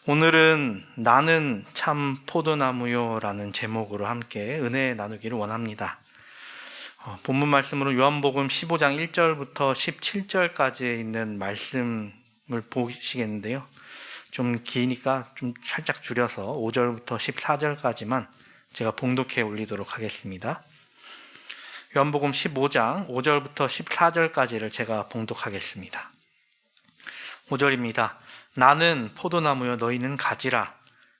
오늘은 나는 참 포도나무요라는 제목으로 함께 은혜 나누기를 원합니다. 본문 말씀으로 요한복음 15장 1절부터 17절까지에 있는 말씀을 보시겠는데요. 좀 기니까 좀 살짝 줄여서 5절부터 14절까지만 제가 봉독해 올리도록 하겠습니다. 요한복음 15장 5절부터 14절까지를 제가 봉독하겠습니다. 5절입니다. 나는 포도나무요 너희는 가지라.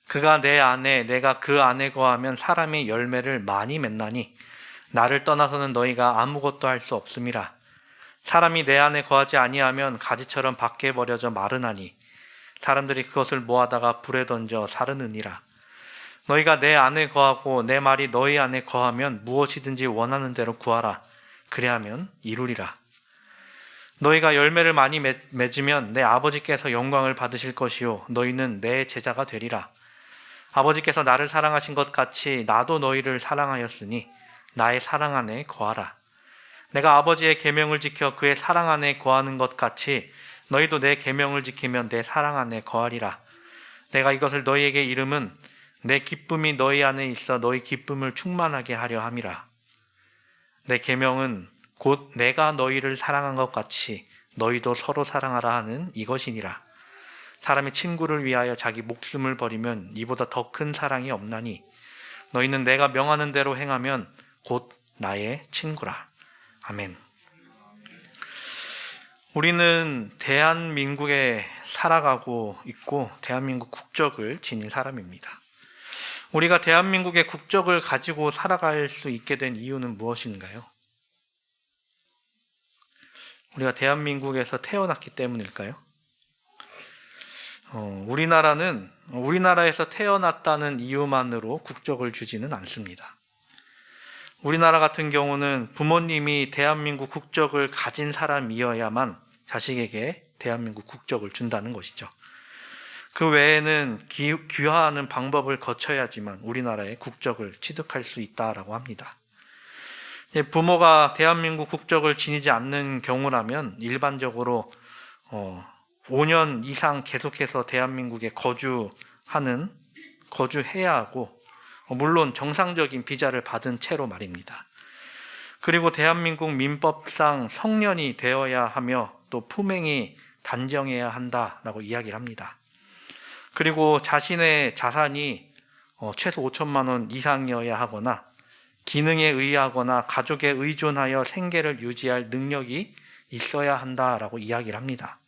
그가 내 안에 내가 그 안에 거하면 사람이 열매를 많이 맺나니 나를 떠나서는 너희가 아무것도 할 수 없음이라. 사람이 내 안에 거하지 아니하면 가지처럼 밖에 버려져 마르나니 사람들이 그것을 모아다가 불에 던져 사르느니라. 너희가 내 안에 거하고 내 말이 너희 안에 거하면 무엇이든지 원하는 대로 구하라. 그리하면 이루리라. 너희가 열매를 많이 맺으면 내 아버지께서 영광을 받으실 것이요 너희는 내 제자가 되리라. 아버지께서 나를 사랑하신 것 같이 나도 너희를 사랑하였으니 나의 사랑 안에 거하라. 내가 아버지의 계명을 지켜 그의 사랑 안에 거하는 것 같이 너희도 내 계명을 지키면 내 사랑 안에 거하리라. 내가 이것을 너희에게 이름은 내 기쁨이 너희 안에 있어 너희 기쁨을 충만하게 하려 함이라. 내 계명은 곧 내가 너희를 사랑한 것 같이 너희도 서로 사랑하라 하는 이것이니라. 사람이 친구를 위하여 자기 목숨을 버리면 이보다 더 큰 사랑이 없나니 너희는 내가 명하는 대로 행하면 곧 나의 친구라. 아멘. 우리는 대한민국에 살아가고 있고 대한민국 국적을 지닌 사람입니다. 우리가 대한민국의 국적을 가지고 살아갈 수 있게 된 이유는 무엇인가요? 우리가 대한민국에서 태어났기 때문일까요? 우리나라에서 태어났다는 이유만으로 국적을 주지는 않습니다. 우리나라 같은 경우는 부모님이 대한민국 국적을 가진 사람이어야만 자식에게 대한민국 국적을 준다는 것이죠. 그 외에는 귀화하는 방법을 거쳐야지만 우리나라의 국적을 취득할 수 있다라고 합니다. 부모가 대한민국 국적을 지니지 않는 경우라면 일반적으로 5년 이상 계속해서 대한민국에 거주해야 하고 물론 정상적인 비자를 받은 채로 말입니다. 그리고 대한민국 민법상 성년이 되어야 하며 또 품행이 단정해야 한다라고 이야기를 합니다. 그리고 자신의 자산이 최소 5천만 원 이상이어야 하거나 기능에 의하거나 가족에 의존하여 생계를 유지할 능력이 있어야 한다라고 이야기를 합니다.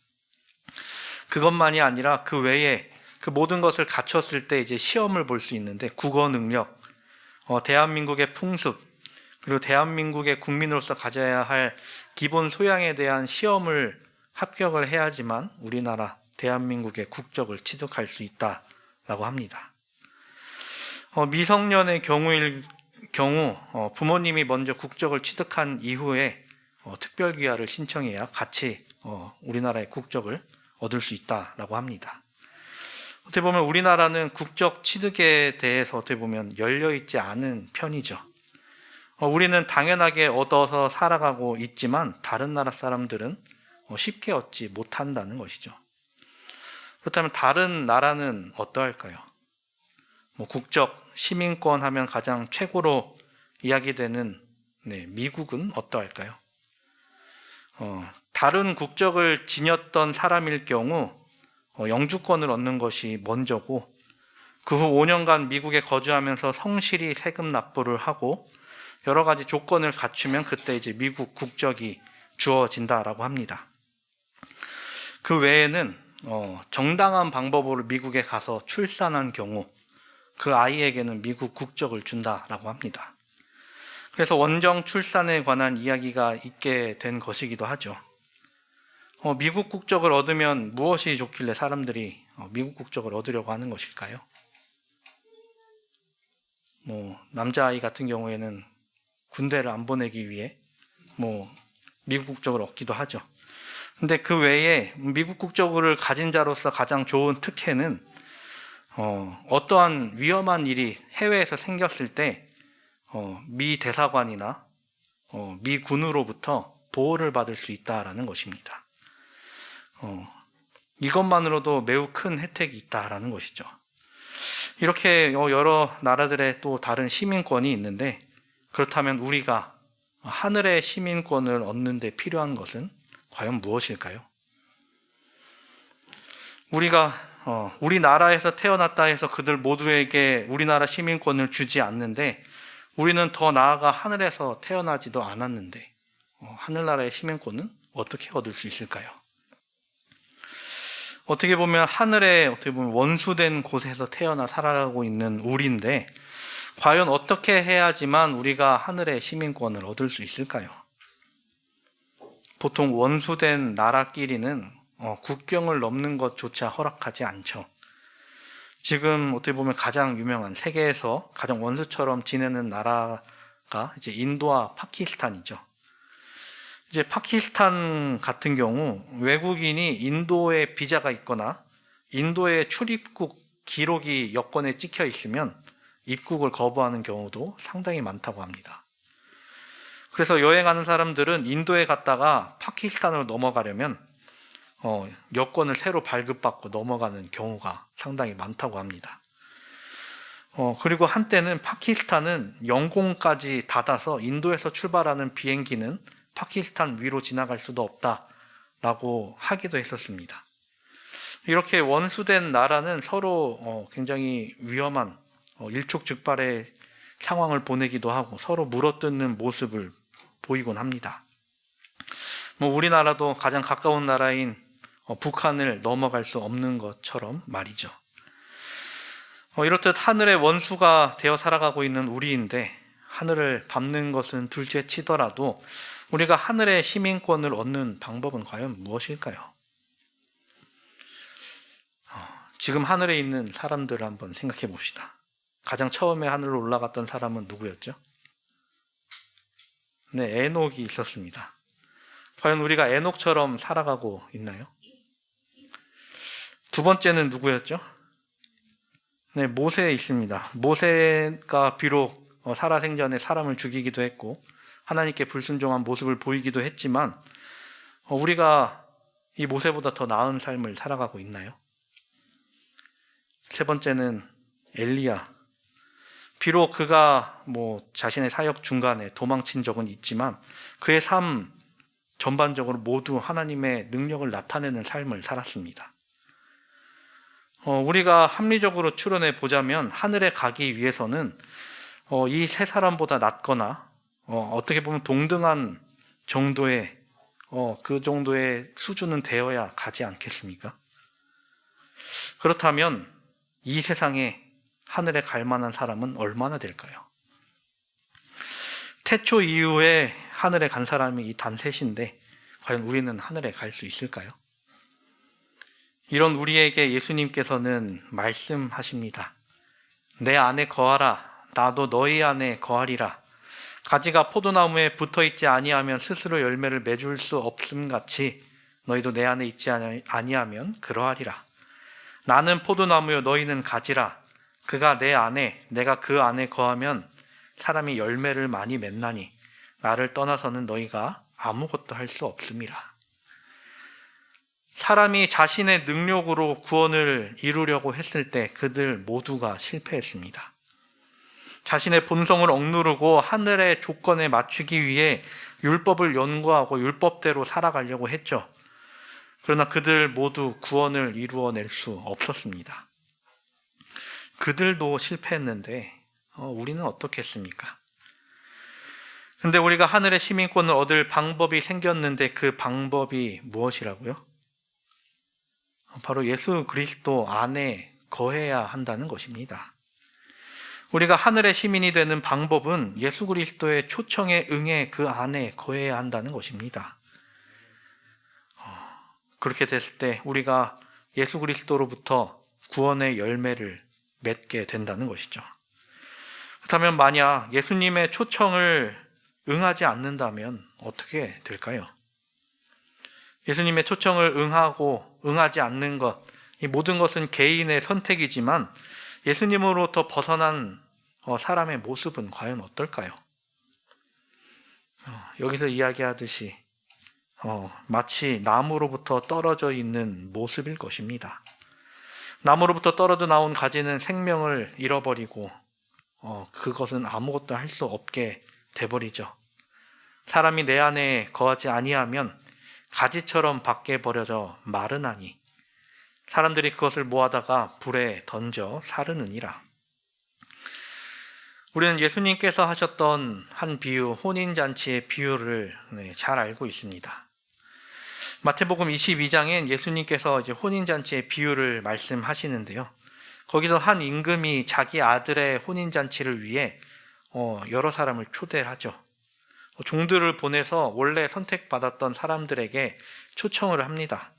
그것만이 아니라 그 외에 그 모든 것을 갖췄을 때 이제 시험을 볼 수 있는데 국어 능력, 대한민국의 풍습, 그리고 대한민국의 국민으로서 가져야 할 기본 소양에 대한 시험을 합격을 해야지만 우리나라 대한민국의 국적을 취득할 수 있다라고 합니다. 미성년의 경우 부모님이 먼저 국적을 취득한 이후에 특별귀화를 신청해야 같이 우리나라의 국적을 얻을 수 있다라고 합니다. 어떻게 보면 우리나라는 국적 취득에 대해서 어떻게 보면 열려있지 않은 편이죠. 우리는 당연하게 얻어서 살아가고 있지만 다른 나라 사람들은 쉽게 얻지 못한다는 것이죠. 그렇다면 다른 나라는 어떠할까요? 국적, 시민권 하면 가장 최고로 이야기되는 미국은 어떠할까요? 다른 국적을 지녔던 사람일 경우 영주권을 얻는 것이 먼저고 그 후 5년간 미국에 거주하면서 성실히 세금 납부를 하고 여러 가지 조건을 갖추면 그때 이제 미국 국적이 주어진다라고 합니다. 그 외에는 정당한 방법으로 미국에 가서 출산한 경우 그 아이에게는 미국 국적을 준다라고 합니다. 그래서 원정 출산에 관한 이야기가 있게 된 것이기도 하죠. 미국 국적을 얻으면 무엇이 좋길래 사람들이 미국 국적을 얻으려고 하는 것일까요? 남자아이 같은 경우에는 군대를 안 보내기 위해 미국 국적을 얻기도 하죠. 근데 그 외에 미국 국적을 가진 자로서 가장 좋은 특혜는 어떠한 위험한 일이 해외에서 생겼을 때 미 대사관이나 미 군으로부터 보호를 받을 수 있다라는 것입니다. 이것만으로도 매우 큰 혜택이 있다라는 것이죠. 이렇게 여러 나라들의 또 다른 시민권이 있는데, 그렇다면 우리가 하늘의 시민권을 얻는 데 필요한 것은 과연 무엇일까요? 우리가 우리나라에서 태어났다 해서 그들 모두에게 우리나라 시민권을 주지 않는데, 우리는 더 나아가 하늘에서 태어나지도 않았는데 하늘나라의 시민권은 어떻게 얻을 수 있을까요? 어떻게 보면 하늘에 원수된 곳에서 태어나 살아가고 있는 우리인데, 과연 어떻게 해야지만 우리가 하늘의 시민권을 얻을 수 있을까요? 보통 원수된 나라끼리는 국경을 넘는 것조차 허락하지 않죠. 지금 어떻게 보면 가장 유명한, 세계에서 가장 원수처럼 지내는 나라가 이제 인도와 파키스탄이죠. 이제 파키스탄 같은 경우 외국인이 인도에 비자가 있거나 인도의 출입국 기록이 여권에 찍혀 있으면 입국을 거부하는 경우도 상당히 많다고 합니다. 그래서 여행하는 사람들은 인도에 갔다가 파키스탄으로 넘어가려면 여권을 새로 발급받고 넘어가는 경우가 상당히 많다고 합니다. 그리고 한때는 파키스탄은 영공까지 닫아서 인도에서 출발하는 비행기는 파키스탄 위로 지나갈 수도 없다라고 하기도 했었습니다. 이렇게 원수된 나라는 서로 굉장히 위험한 일촉즉발의 상황을 보내기도 하고 서로 물어뜯는 모습을 보이곤 합니다. 우리나라도 가장 가까운 나라인 북한을 넘어갈 수 없는 것처럼 말이죠. 이렇듯 하늘의 원수가 되어 살아가고 있는 우리인데, 하늘을 밟는 것은 둘째 치더라도 우리가 하늘의 시민권을 얻는 방법은 과연 무엇일까요? 지금 하늘에 있는 사람들을 한번 생각해 봅시다. 가장 처음에 하늘로 올라갔던 사람은 누구였죠? 네, 에녹이 있었습니다. 과연 우리가 에녹처럼 살아가고 있나요? 두 번째는 누구였죠? 네, 모세 있습니다. 모세가 비록 살아생전에 사람을 죽이기도 했고 하나님께 불순종한 모습을 보이기도 했지만 우리가 이 모세보다 더 나은 삶을 살아가고 있나요? 세 번째는 엘리야. 비록 그가 자신의 사역 중간에 도망친 적은 있지만 그의 삶 전반적으로 모두 하나님의 능력을 나타내는 삶을 살았습니다. 우리가 합리적으로 추론해 보자면 하늘에 가기 위해서는 이 세 사람보다 낫거나 어떻게 보면 동등한 정도의 그 정도의 수준은 되어야 가지 않겠습니까? 그렇다면 이 세상에 하늘에 갈 만한 사람은 얼마나 될까요? 태초 이후에 하늘에 간 사람이 이 단 셋인데 과연 우리는 하늘에 갈 수 있을까요? 이런 우리에게 예수님께서는 말씀하십니다. 내 안에 거하라. 나도 너희 안에 거하리라. 가지가 포도나무에 붙어있지 아니하면 스스로 열매를 맺을 수 없음 같이 너희도 내 안에 있지 아니하면 그러하리라. 나는 포도나무요 너희는 가지라. 그가 내 안에 내가 그 안에 거하면 사람이 열매를 많이 맺나니 나를 떠나서는 너희가 아무것도 할 수 없음이라. 사람이 자신의 능력으로 구원을 이루려고 했을 때 그들 모두가 실패했습니다. 자신의 본성을 억누르고 하늘의 조건에 맞추기 위해 율법을 연구하고 율법대로 살아가려고 했죠. 그러나 그들 모두 구원을 이루어낼 수 없었습니다. 그들도 실패했는데 우리는 어떻게 했습니까? 근데 우리가 하늘의 시민권을 얻을 방법이 생겼는데 그 방법이 무엇이라고요? 바로 예수 그리스도 안에 거해야 한다는 것입니다. 우리가 하늘의 시민이 되는 방법은 예수 그리스도의 초청에 응해 그 안에 거해야 한다는 것입니다. 그렇게 됐을 때 우리가 예수 그리스도로부터 구원의 열매를 맺게 된다는 것이죠. 그렇다면 만약 예수님의 초청을 응하지 않는다면 어떻게 될까요? 예수님의 초청을 응하지 않는 것, 이 모든 것은 개인의 선택이지만 예수님으로부터 벗어난 사람의 모습은 과연 어떨까요? 여기서 이야기하듯이 마치 나무로부터 떨어져 있는 모습일 것입니다. 나무로부터 떨어져 나온 가지는 생명을 잃어버리고 그것은 아무것도 할 수 없게 돼버리죠. 사람이 내 안에 거하지 아니하면 가지처럼 밖에 버려져 마르나니 사람들이 그것을 모아다가 불에 던져 사르느니라. 우리는 예수님께서 하셨던 한 비유, 혼인잔치의 비유를 잘 알고 있습니다. 마태복음 22장엔 예수님께서 이제 혼인잔치의 비유를 말씀하시는데요. 거기서 한 임금이 자기 아들의 혼인잔치를 위해 여러 사람을 초대하죠. 종들을 보내서 원래 선택받았던 사람들에게 초청을 합니다.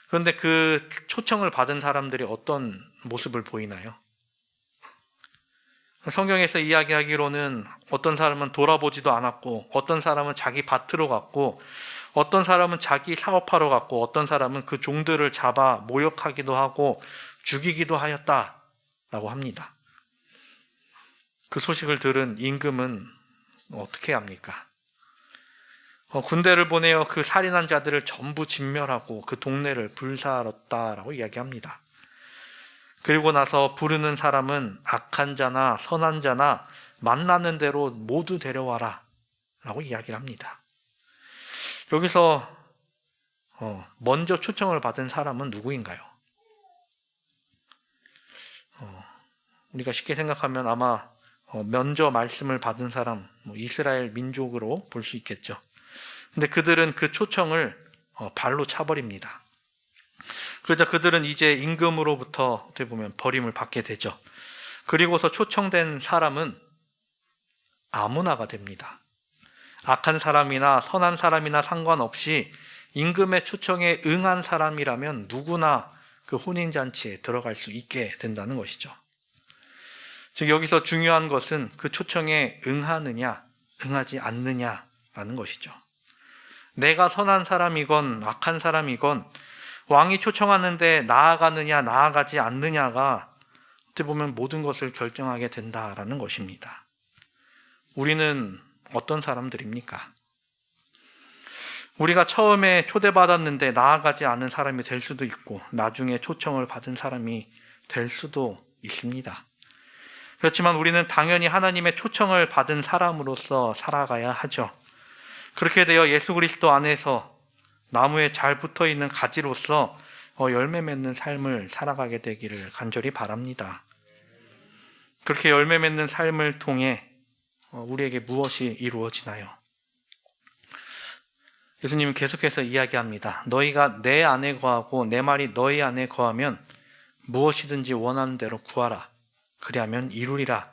그런데 그 초청을 받은 사람들이 어떤 모습을 보이나요? 성경에서 이야기하기로는 어떤 사람은 돌아보지도 않았고, 어떤 사람은 자기 밭으로 갔고, 어떤 사람은 자기 사업하러 갔고, 어떤 사람은 그 종들을 잡아 모욕하기도 하고 죽이기도 하였다라고 합니다. 그 소식을 들은 임금은 어떻게 합니까? 군대를 보내어 그 살인한 자들을 전부 진멸하고 그 동네를 불살랐다라고 이야기합니다. 그리고 나서 부르는 사람은 악한 자나 선한 자나 만나는 대로 모두 데려와라 라고 이야기를 합니다. 여기서 먼저 초청을 받은 사람은 누구인가요? 우리가 쉽게 생각하면 아마 먼저 말씀을 받은 사람, 이스라엘 민족으로 볼 수 있겠죠. 근데 그들은 그 초청을 발로 차버립니다. 그러자 그들은 이제 임금으로부터 어떻게 보면 버림을 받게 되죠. 그리고서 초청된 사람은 아무나가 됩니다. 악한 사람이나 선한 사람이나 상관없이 임금의 초청에 응한 사람이라면 누구나 그 혼인잔치에 들어갈 수 있게 된다는 것이죠. 즉 여기서 중요한 것은 그 초청에 응하느냐 응하지 않느냐라는 것이죠. 내가 선한 사람이건 악한 사람이건 왕이 초청하는데 나아가느냐 나아가지 않느냐가 어떻게 보면 모든 것을 결정하게 된다라는 것입니다. 우리는 어떤 사람들입니까? 우리가 처음에 초대받았는데 나아가지 않은 사람이 될 수도 있고 나중에 초청을 받은 사람이 될 수도 있습니다. 그렇지만 우리는 당연히 하나님의 초청을 받은 사람으로서 살아가야 하죠. 그렇게 되어 예수 그리스도 안에서 나무에 잘 붙어있는 가지로서 열매 맺는 삶을 살아가게 되기를 간절히 바랍니다. 그렇게 열매 맺는 삶을 통해 우리에게 무엇이 이루어지나요? 예수님은 계속해서 이야기합니다. 너희가 내 안에 거하고 내 말이 너희 안에 거하면 무엇이든지 원하는 대로 구하라. 그리하면 이루리라.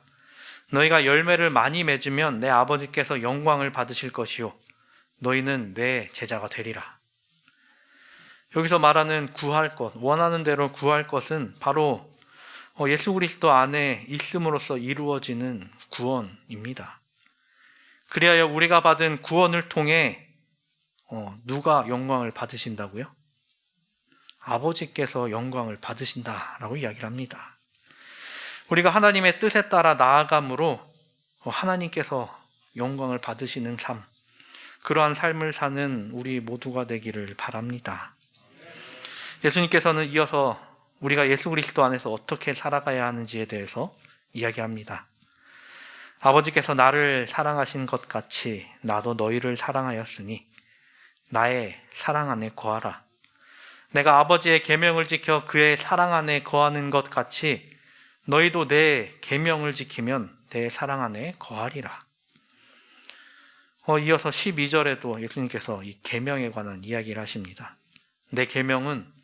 너희가 열매를 많이 맺으면 내 아버지께서 영광을 받으실 것이요 너희는 내 제자가 되리라. 여기서 말하는 구할 것, 원하는 대로 구할 것은 바로 예수 그리스도 안에 있음으로써 이루어지는 구원입니다. 그리하여 우리가 받은 구원을 통해 누가 영광을 받으신다고요? 아버지께서 영광을 받으신다라고 이야기를 합니다. 우리가 하나님의 뜻에 따라 나아감으로 하나님께서 영광을 받으시는 삶, 그러한 삶을 사는 우리 모두가 되기를 바랍니다. 예수님께서는 이어서 우리가 예수 그리스도 안에서 어떻게 살아가야 하는지에 대해서 이야기합니다. 아버지께서 나를 사랑하신 것 같이 나도 너희를 사랑하였으니 나의 사랑 안에 거하라. 내가 아버지의 계명을 지켜 그의 사랑 안에 거하는 것 같이 너희도 내 계명을 지키면 내 사랑 안에 거하리라. 이어서 12절에도 예수님께서 이 계명에 관한 이야기를 하십니다. 내 계명은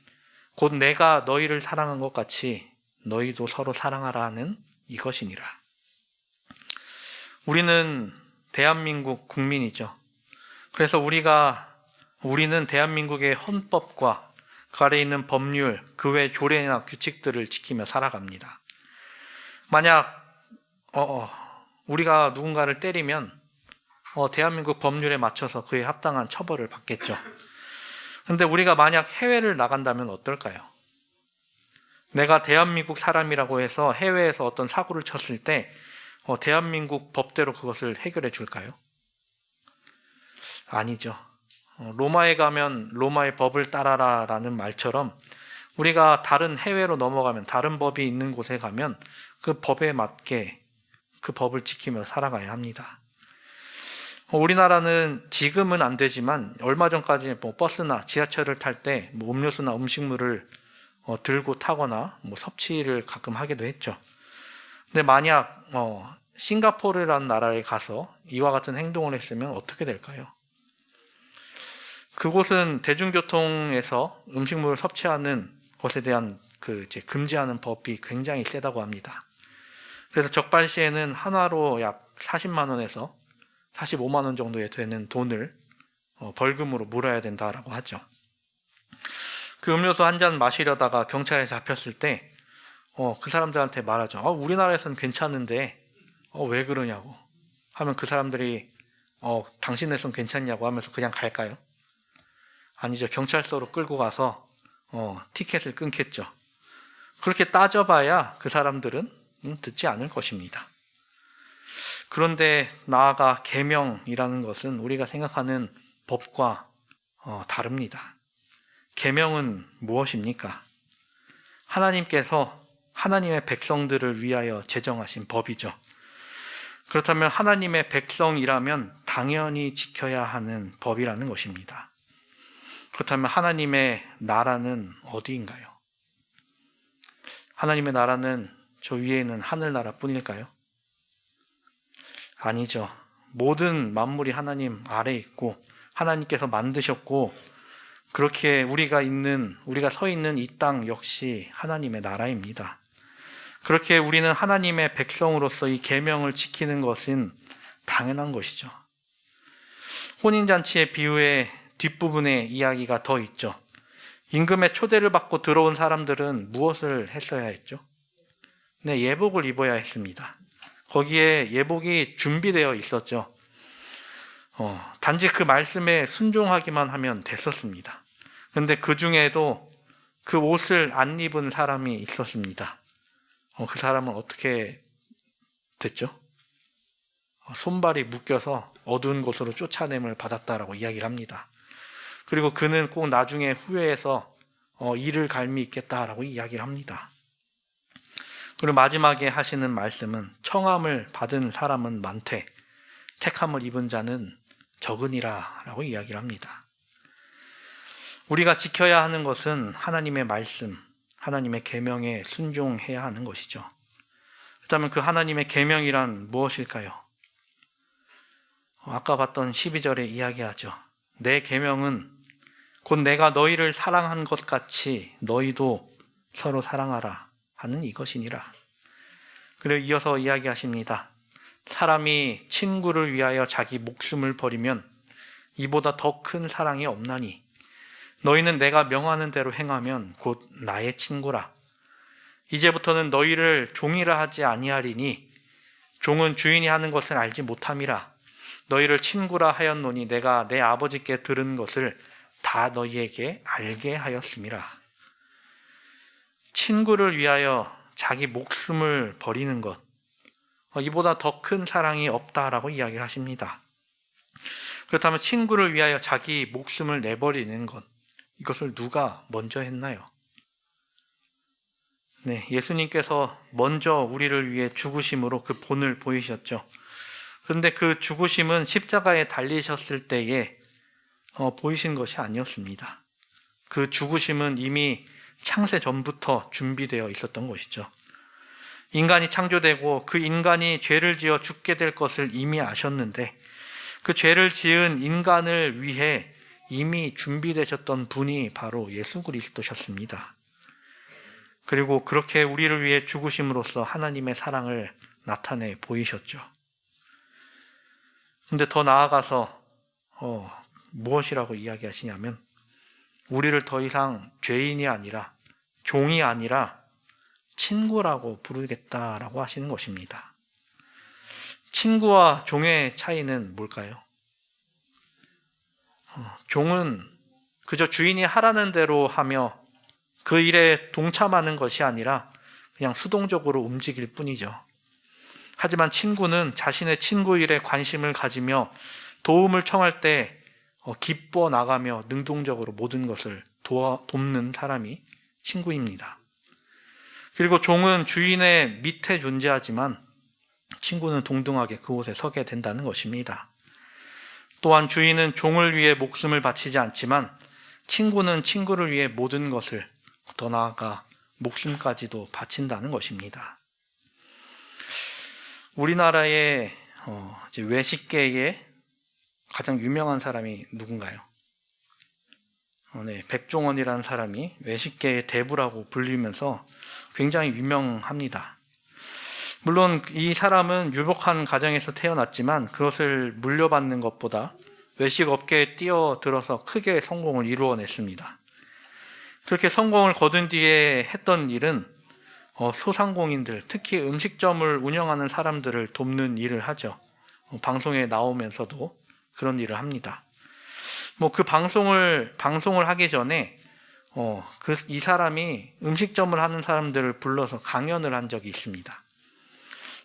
곧 내가 너희를 사랑한 것 같이 너희도 서로 사랑하라 하는 이것이니라. 우리는 대한민국 국민이죠. 그래서 우리는 대한민국의 헌법과 그 아래 있는 법률, 그 외 조례나 규칙들을 지키며 살아갑니다. 만약 우리가 누군가를 때리면 대한민국 법률에 맞춰서 그에 합당한 처벌을 받겠죠. 그런데 우리가 만약 해외를 나간다면 어떨까요? 내가 대한민국 사람이라고 해서 해외에서 어떤 사고를 쳤을 때 대한민국 법대로 그것을 해결해 줄까요? 아니죠. 로마에 가면 로마의 법을 따라라라는 말처럼 우리가 다른 해외로 넘어가면, 다른 법이 있는 곳에 가면 그 법에 맞게 그 법을 지키며 살아가야 합니다. 우리나라는 지금은 안 되지만 얼마 전까지 버스나 지하철을 탈 때 음료수나 음식물을 들고 타거나 섭취를 가끔 하기도 했죠. 근데 만약 싱가포르라는 나라에 가서 이와 같은 행동을 했으면 어떻게 될까요? 그곳은 대중교통에서 음식물을 섭취하는 것에 대한 금지하는 법이 굉장히 세다고 합니다. 그래서 적발 시에는 한화로 약 40만 원에서 45만 원 정도에 되는 돈을 벌금으로 물어야 된다라고 하죠. 그 음료수 한 잔 마시려다가 경찰에 잡혔을 때 그 사람들한테 말하죠. 우리나라에서는 괜찮은데 왜 그러냐고 하면 그 사람들이 당신네선 괜찮냐고 하면서 그냥 갈까요? 아니죠. 경찰서로 끌고 가서 티켓을 끊겠죠. 그렇게 따져봐야 그 사람들은 듣지 않을 것입니다. 그런데 나아가 계명이라는 것은 우리가 생각하는 법과 다릅니다. 계명은 무엇입니까? 하나님께서 하나님의 백성들을 위하여 제정하신 법이죠. 그렇다면 하나님의 백성이라면 당연히 지켜야 하는 법이라는 것입니다. 그렇다면 하나님의 나라는 어디인가요? 하나님의 나라는 저 위에 있는 하늘나라 뿐일까요? 아니죠. 모든 만물이 하나님 아래에 있고 하나님께서 만드셨고, 그렇게 우리가 서 있는 이 땅 역시 하나님의 나라입니다. 그렇게 우리는 하나님의 백성으로서 이 계명을 지키는 것은 당연한 것이죠. 혼인잔치의 비유의 뒷부분에 이야기가 더 있죠. 임금의 초대를 받고 들어온 사람들은 무엇을 했어야 했죠? 네, 예복을 입어야 했습니다. 거기에 예복이 준비되어 있었죠. 단지 그 말씀에 순종하기만 하면 됐었습니다. 그런데 그 중에도 그 옷을 안 입은 사람이 있었습니다. 그 사람은 어떻게 됐죠? 손발이 묶여서 어두운 곳으로 쫓아냄을 받았다라고 이야기를 합니다. 그리고 그는 꼭 나중에 후회해서 이를 갈미 있겠다라고 이야기를 합니다. 그리고 마지막에 하시는 말씀은 청함을 받은 사람은 많되 택함을 입은 자는 적으니라 라고 이야기를 합니다. 우리가 지켜야 하는 것은 하나님의 말씀, 하나님의 계명에 순종해야 하는 것이죠. 그렇다면 그 하나님의 계명이란 무엇일까요? 아까 봤던 12절에 이야기하죠. 내 계명은 곧 내가 너희를 사랑한 것 같이 너희도 서로 사랑하라 하는 이것이니라. 그리고 이어서 이야기하십니다. 사람이 친구를 위하여 자기 목숨을 버리면 이보다 더 큰 사랑이 없나니 너희는 내가 명하는 대로 행하면 곧 나의 친구라. 이제부터는 너희를 종이라 하지 아니하리니 종은 주인이 하는 것을 알지 못함이라. 너희를 친구라 하였노니 내가 내 아버지께 들은 것을 다 너희에게 알게 하였음이라. 친구를 위하여 자기 목숨을 버리는 것, 이보다 더 큰 사랑이 없다라고 이야기를 하십니다. 그렇다면 친구를 위하여 자기 목숨을 내버리는 것, 이것을 누가 먼저 했나요? 네, 예수님께서 먼저 우리를 위해 죽으심으로 그 본을 보이셨죠. 그런데 그 죽으심은 십자가에 달리셨을 때에 보이신 것이 아니었습니다. 그 죽으심은 이미 창세 전부터 준비되어 있었던 것이죠. 인간이 창조되고 그 인간이 죄를 지어 죽게 될 것을 이미 아셨는데 그 죄를 지은 인간을 위해 이미 준비되셨던 분이 바로 예수 그리스도셨습니다. 그리고 그렇게 우리를 위해 죽으심으로써 하나님의 사랑을 나타내 보이셨죠. 근데 더 나아가서 무엇이라고 이야기하시냐면 우리를 더 이상 죄인이 아니라 종이 아니라 친구라고 부르겠다라고 하시는 것입니다. 친구와 종의 차이는 뭘까요? 종은 그저 주인이 하라는 대로 하며 그 일에 동참하는 것이 아니라 그냥 수동적으로 움직일 뿐이죠. 하지만 친구는 자신의 친구 일에 관심을 가지며 도움을 청할 때 기뻐 나가며 능동적으로 모든 것을 돕는 사람이 친구입니다. 그리고 종은 주인의 밑에 존재하지만 친구는 동등하게 그곳에 서게 된다는 것입니다. 또한 주인은 종을 위해 목숨을 바치지 않지만 친구는 친구를 위해 모든 것을, 더 나아가 목숨까지도 바친다는 것입니다. 우리나라의 외식계의 가장 유명한 사람이 누군가요? 백종원이라는 사람이 외식계의 대부라고 불리면서 굉장히 유명합니다. 물론 이 사람은 유복한 가정에서 태어났지만 그것을 물려받는 것보다 외식업계에 뛰어들어서 크게 성공을 이루어냈습니다. 그렇게 성공을 거둔 뒤에 했던 일은 소상공인들, 특히 음식점을 운영하는 사람들을 돕는 일을 하죠. 방송에 나오면서도 그런 일을 합니다. 그 방송을 하기 전에 이 사람이 음식점을 하는 사람들을 불러서 강연을 한 적이 있습니다.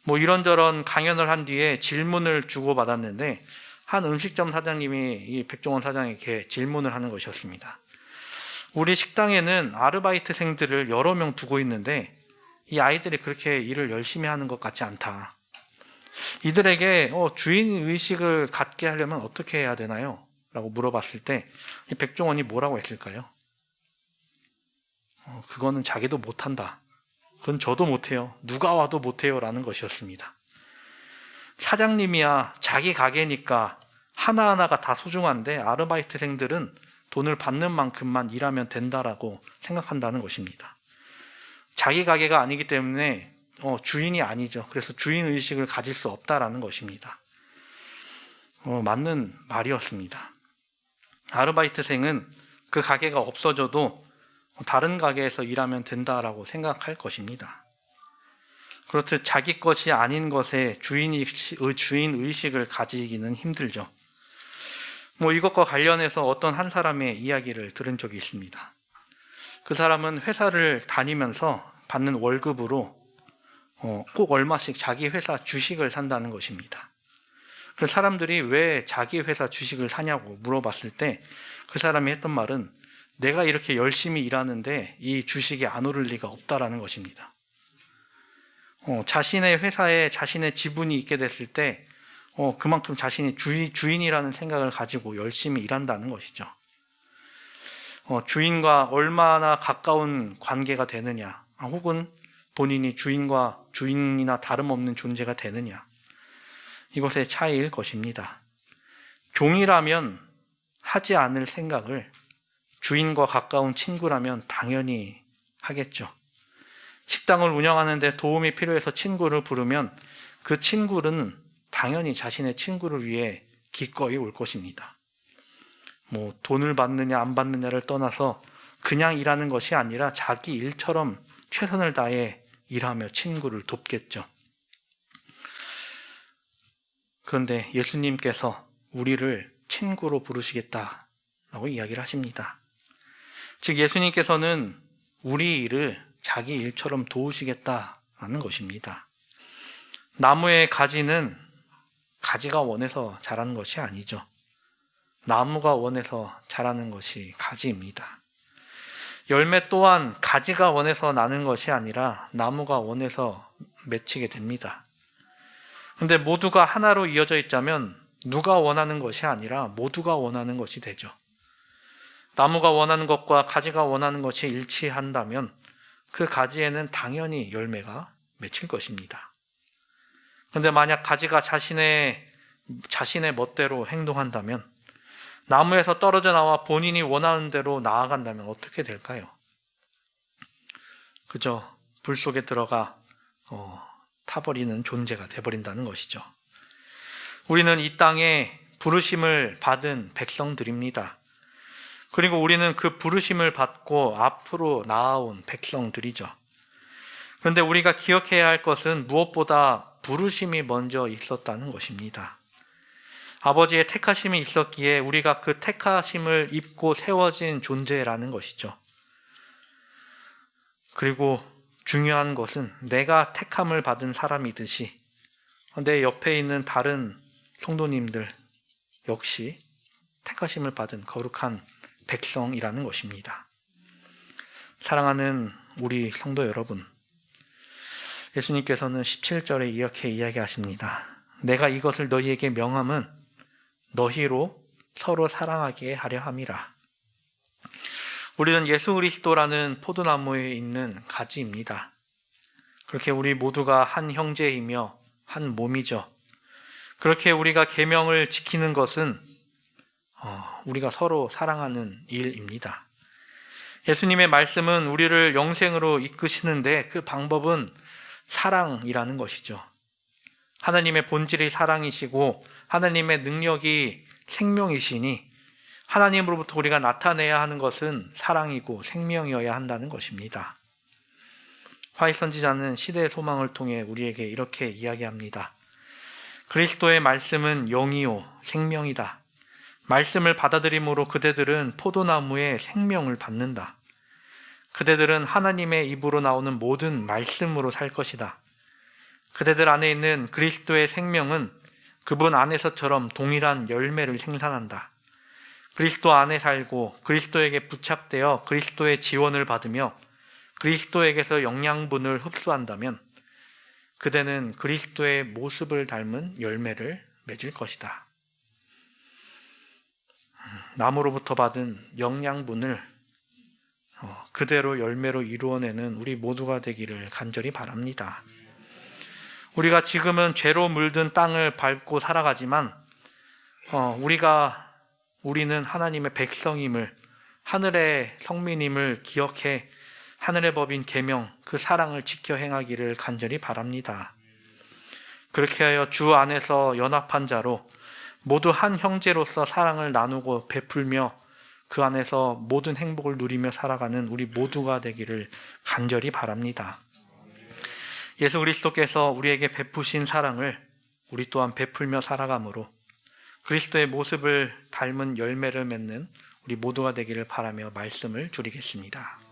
이런저런 강연을 한 뒤에 질문을 주고받았는데 한 음식점 사장님이 이 백종원 사장에게 질문을 하는 것이었습니다. 우리 식당에는 아르바이트생들을 여러 명 두고 있는데 이 아이들이 그렇게 일을 열심히 하는 것 같지 않다. 이들에게 주인의식을 갖게 하려면 어떻게 해야 되나요? 라고 물어봤을 때 이 백종원이 뭐라고 했을까요? 그거는 자기도 못한다. 그건 저도 못해요. 누가 와도 못해요. 라는 것이었습니다. 사장님이야 자기 가게니까 하나하나가 다 소중한데 아르바이트생들은 돈을 받는 만큼만 일하면 된다라고 생각한다는 것입니다. 자기 가게가 아니기 때문에 주인이 아니죠. 그래서 주인의식을 가질 수 없다라는 것입니다. 맞는 말이었습니다. 아르바이트생은 그 가게가 없어져도 다른 가게에서 일하면 된다라고 생각할 것입니다. 그렇듯 자기 것이 아닌 것에 주인의식을 가지기는 힘들죠. 이것과 관련해서 어떤 한 사람의 이야기를 들은 적이 있습니다. 그 사람은 회사를 다니면서 받는 월급으로 꼭 얼마씩 자기 회사 주식을 산다는 것입니다. 그 사람들이 왜 자기 회사 주식을 사냐고 물어봤을 때 그 사람이 했던 말은 내가 이렇게 열심히 일하는데 이 주식이 안 오를 리가 없다라는 것입니다. 자신의 회사에 자신의 지분이 있게 됐을 때 그만큼 자신이 주인이라는 생각을 가지고 열심히 일한다는 것이죠. 주인과 얼마나 가까운 관계가 되느냐, 혹은 본인이 주인이나 다름없는 존재가 되느냐, 이것의 차이일 것입니다. 종이라면 하지 않을 생각을 주인과 가까운 친구라면 당연히 하겠죠. 식당을 운영하는데 도움이 필요해서 친구를 부르면 그 친구는 당연히 자신의 친구를 위해 기꺼이 올 것입니다. 돈을 받느냐 안 받느냐를 떠나서 그냥 일하는 것이 아니라 자기 일처럼 최선을 다해 일하며 친구를 돕겠죠. 그런데 예수님께서 우리를 친구로 부르시겠다라고 이야기를 하십니다. 즉 예수님께서는 우리 일을 자기 일처럼 도우시겠다라는 것입니다. 나무의 가지는 가지가 원해서 자라는 것이 아니죠. 나무가 원해서 자라는 것이 가지입니다. 열매 또한 가지가 원해서 나는 것이 아니라 나무가 원해서 맺히게 됩니다. 그런데 모두가 하나로 이어져 있자면 누가 원하는 것이 아니라 모두가 원하는 것이 되죠. 나무가 원하는 것과 가지가 원하는 것이 일치한다면 그 가지에는 당연히 열매가 맺힐 것입니다. 그런데 만약 가지가 자신의 멋대로 행동한다면, 나무에서 떨어져 나와 본인이 원하는 대로 나아간다면 어떻게 될까요? 그저 불 속에 들어가 타버리는 존재가 되어버린다는 것이죠. 우리는 이 땅에 부르심을 받은 백성들입니다. 그리고 우리는 그 부르심을 받고 앞으로 나아온 백성들이죠. 그런데 우리가 기억해야 할 것은 무엇보다 부르심이 먼저 있었다는 것입니다. 아버지의 택하심이 있었기에 우리가 그 택하심을 입고 세워진 존재라는 것이죠. 그리고 중요한 것은 내가 택함을 받은 사람이듯이 내 옆에 있는 다른 성도님들 역시 택하심을 받은 거룩한 백성이라는 것입니다. 사랑하는 우리 성도 여러분, 예수님께서는 17절에 이렇게 이야기하십니다. 내가 이것을 너희에게 명함은 너희로 서로 사랑하게 하려 함이라. 우리는 예수 그리스도라는 포도나무에 있는 가지입니다. 그렇게 우리 모두가 한 형제이며 한 몸이죠. 그렇게 우리가 계명을 지키는 것은 우리가 서로 사랑하는 일입니다. 예수님의 말씀은 우리를 영생으로 이끄시는데 그 방법은 사랑이라는 것이죠. 하나님의 본질이 사랑이시고 하나님의 능력이 생명이시니 하나님으로부터 우리가 나타내야 하는 것은 사랑이고 생명이어야 한다는 것입니다. 화이 선지자는 시대의 소망을 통해 우리에게 이렇게 이야기합니다. 그리스도의 말씀은 영이요 생명이다. 말씀을 받아들임으로 그대들은 포도나무의 생명을 받는다. 그대들은 하나님의 입으로 나오는 모든 말씀으로 살 것이다. 그대들 안에 있는 그리스도의 생명은 그분 안에서처럼 동일한 열매를 생산한다. 그리스도 안에 살고 그리스도에게 부착되어 그리스도의 지원을 받으며 그리스도에게서 영양분을 흡수한다면 그대는 그리스도의 모습을 닮은 열매를 맺을 것이다. 나무로부터 받은 영양분을 그대로 열매로 이루어내는 우리 모두가 되기를 간절히 바랍니다. 우리가 지금은 죄로 물든 땅을 밟고 살아가지만 우리는 하나님의 백성임을, 하늘의 성민임을 기억해 하늘의 법인 계명, 그 사랑을 지켜 행하기를 간절히 바랍니다. 그렇게 하여 주 안에서 연합한 자로 모두 한 형제로서 사랑을 나누고 베풀며 그 안에서 모든 행복을 누리며 살아가는 우리 모두가 되기를 간절히 바랍니다. 예수 그리스도께서 우리에게 베푸신 사랑을 우리 또한 베풀며 살아가므로 그리스도의 모습을 닮은 열매를 맺는 우리 모두가 되기를 바라며 말씀을 줄이겠습니다.